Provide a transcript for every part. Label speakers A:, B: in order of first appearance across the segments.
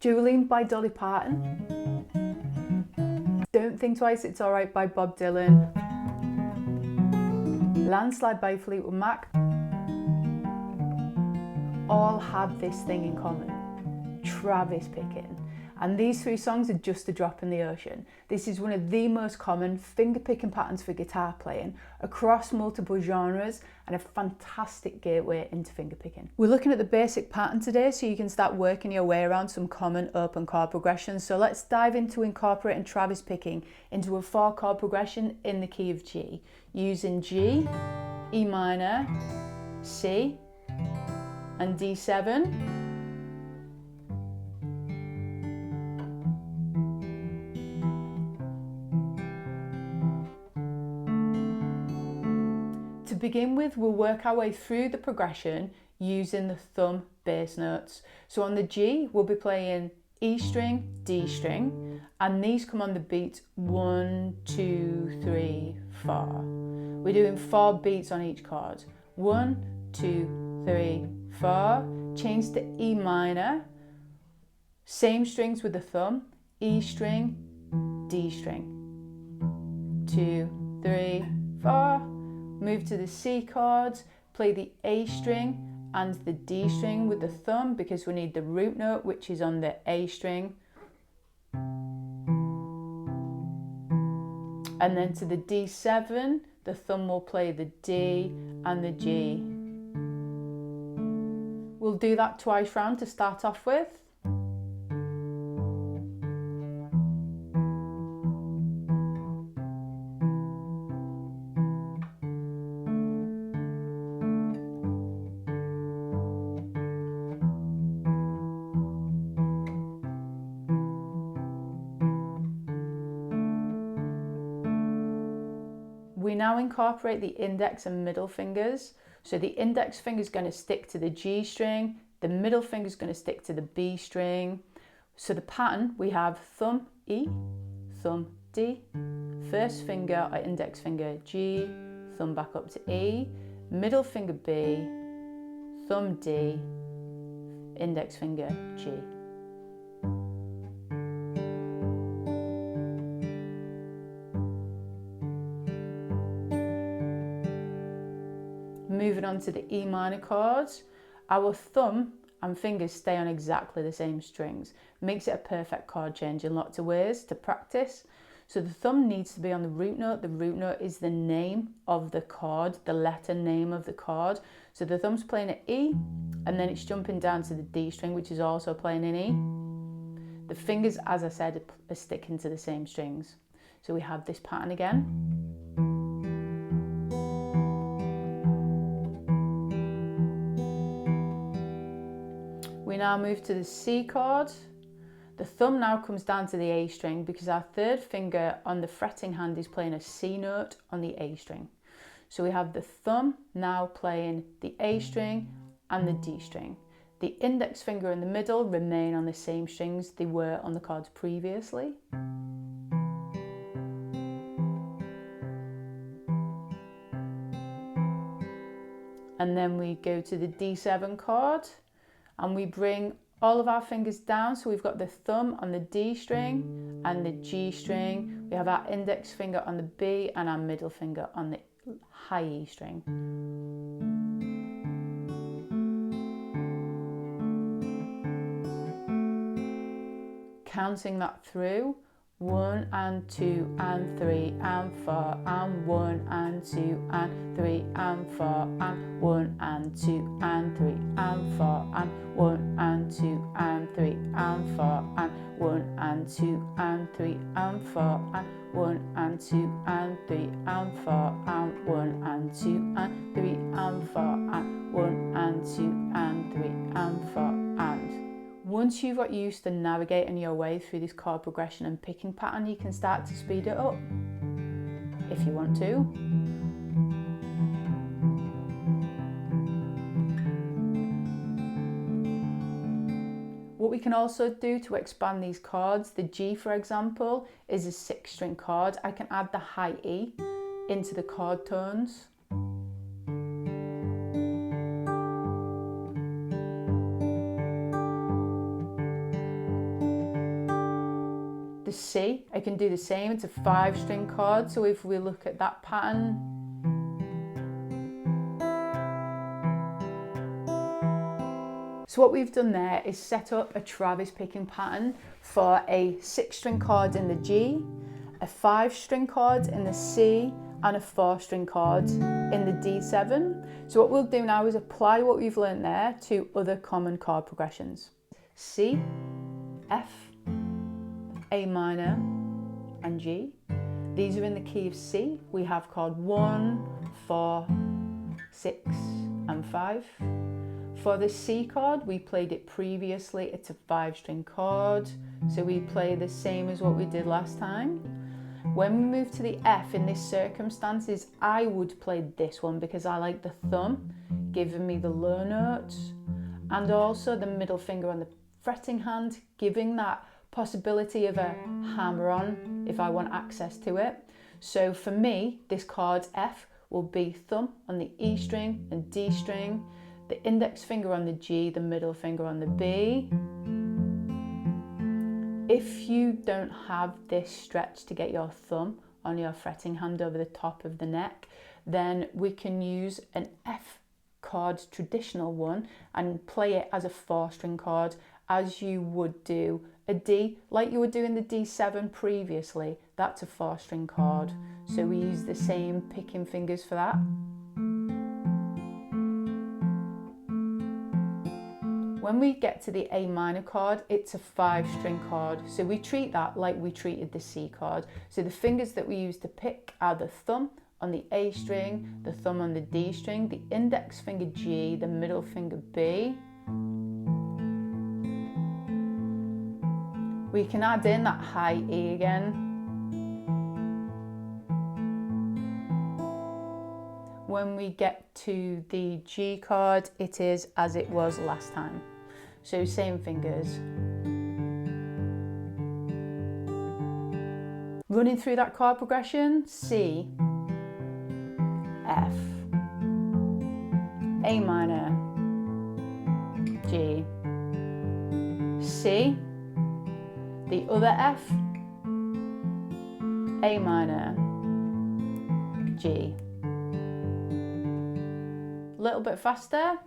A: Jolene by Dolly Parton. Don't Think Twice, It's Alright by Bob Dylan. Landslide by Fleetwood Mac. All had this thing in common: Travis picking. And these three songs are just a drop in the ocean. This is one of the most common finger picking patterns for guitar playing across multiple genres and a fantastic gateway into finger picking. We're looking at the basic pattern today so you can start working your way around some common open chord progressions. So let's dive into incorporating Travis picking into a 4-chord progression in the key of G, using G, E minor, C, and D7. To begin with, we'll work our way through the progression using the thumb bass notes. So on the G, we'll be playing E string, D string, and these come on the beat 1, 2, 3, 4. We're doing 4 beats on each chord. 1, 2, 3, 4. Change to E minor. Same strings with the thumb. E string, D string. 2, 3, 4. Move to the C chords, play the A string and the D string with the thumb because we need the root note, which is on the A string. And then to the D7, the thumb will play the D and the G. We'll do that twice round to start off with. We now incorporate the index and middle fingers. So the index finger is going to stick to the G string, the middle finger is going to stick to the B string. So the pattern, we have thumb E, thumb D, first finger or index finger G, thumb back up to E, middle finger B, thumb D, index finger G. Moving on to the E minor chords, our thumb and fingers stay on exactly the same strings. Makes it a perfect chord change in lots of ways to practice. So the thumb needs to be on the root note. The root note is the name of the chord, the letter name of the chord. So the thumb's playing at E and then it's jumping down to the D string, which is also playing in E. The fingers, as I said, are sticking to the same strings. So we have this pattern again. We now move to the C chord. The thumb now comes down to the A string because our third finger on the fretting hand is playing a C note on the A string. So we have the thumb now playing the A string and the D string. The index finger in the middle remain on the same strings they were on the chords previously. And then we go to the D7 chord. And we bring all of our fingers down, so we've got the thumb on the D string and the G string. We have our index finger on the B and our middle finger on the high E string. Counting that through, 1 and 2 and 3 and 4 and 1 and 2 and 3 and 4 and 1 and 2 and 3 and 4 and 1 and 2 and 3 and 4 and 1 and 2 and 3 and 4 and 1 and 2 and 3 and 4 and 1 and 2 and 3 and 4 and 1 and 2 and 3 and 4 and. Once you've got used to navigating your way through this chord progression and picking pattern, you can start to speed it up if you want to. What we can also do to expand these chords, the G for example is a 6-string chord. I can add the high E into the chord tones. the C, I can do the same. It's a 5-string chord. So if we look at that pattern, so what we've done there is set up a Travis picking pattern for a 6-string chord in the G, a 5-string chord in the C, and a 4-string chord in the D7. So what we'll do now is apply what we've learned there to other common chord progressions. C, F, A minor, and G. These are in the key of C. We have chord 1, 4, 6, and 5. For the C chord, we played it previously. It's a 5-string chord, so we play the same as what we did last time. When we move to the F in this circumstances, I would play this one because I like the thumb giving me the low notes, and also the middle finger on the fretting hand, giving that possibility of a hammer on if I want access to it. So for me, this chord F will be thumb on the E string and D string, the index finger on the G, the middle finger on the B. If you don't have this stretch to get your thumb on your fretting hand over the top of the neck, then we can use an F chord, traditional one, and play it as a 4-string chord, as you would do a D, like you were doing the D7 previously. That's a 4-string chord. So we use the same picking fingers for that. When we get to the A minor chord, it's a 5-string chord. So we treat that like we treated the C chord. So the fingers that we use to pick are the thumb on the A string, the thumb on the D string, the index finger G, the middle finger B. We can add in that high E again. When we get to the G chord, it is as it was last time. So same fingers. Running through that chord progression, C, F, A minor, G, C, the other F, A minor, G. A little bit faster.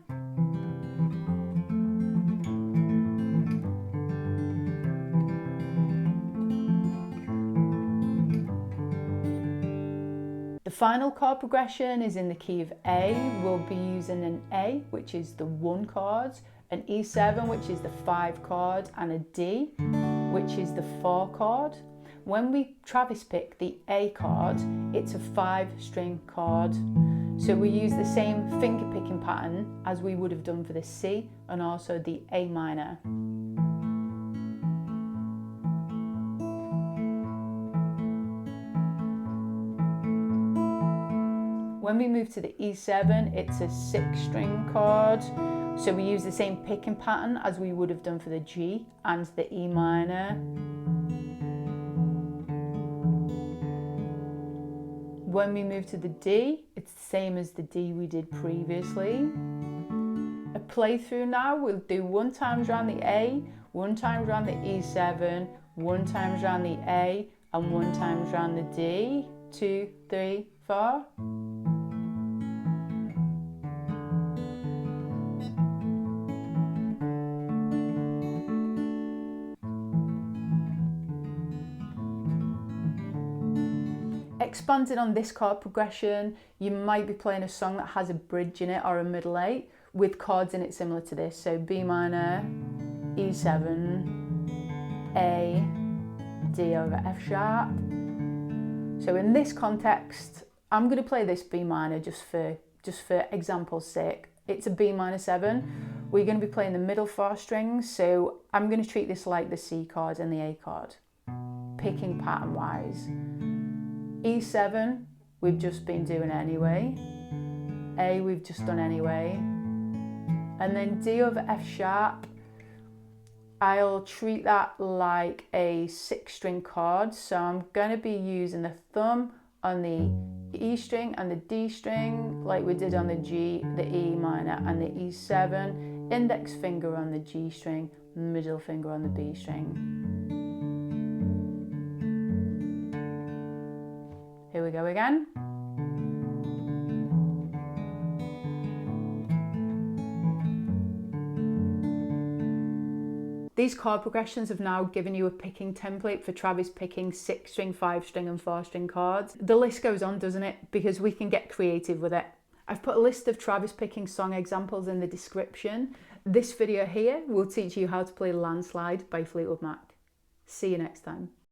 A: The final chord progression is in the key of A. We'll be using an A, which is the 1 chord, an E7, which is the 5 chord, and a D, which is the 4 chord. When we Travis pick the A chord, it's a 5-string chord. So we use the same finger picking pattern as we would have done for the C and also the A minor. When we move to the E7, it's a 6-string chord. So we use the same picking pattern as we would have done for the G and the E minor. When we move to the D, it's the same as the D we did previously. A playthrough now, we'll do 1 times around the A, 1 times around the E7, 1 times around the A, and 1 times around the D. 2, 3, 4. Expanding on this chord progression, you might be playing a song that has a bridge in it or a middle 8 with chords in it similar to this. So B minor, E7, A, D over F sharp. So in this context, I'm going to play this B minor just for example's sake. It's a B minor 7. We're going to be playing the middle 4 strings, so I'm going to treat this like the C chord and the A chord, picking pattern wise. E7, we've just been doing anyway. A, we've just done anyway. And then D over F sharp, I'll treat that like a 6-string chord. So I'm going to be using the thumb on the E string and the D string, like we did on the G, the E minor, and the E7. Index finger on the G string, middle finger on the B string. we go again. These chord progressions have now given you a picking template for Travis picking 6-string, 5-string and 4-string chords. The list goes on, doesn't it? Because we can get creative with it. I've put a list of Travis picking song examples in the description. This video here will teach you how to play Landslide by Fleetwood Mac. See you next time.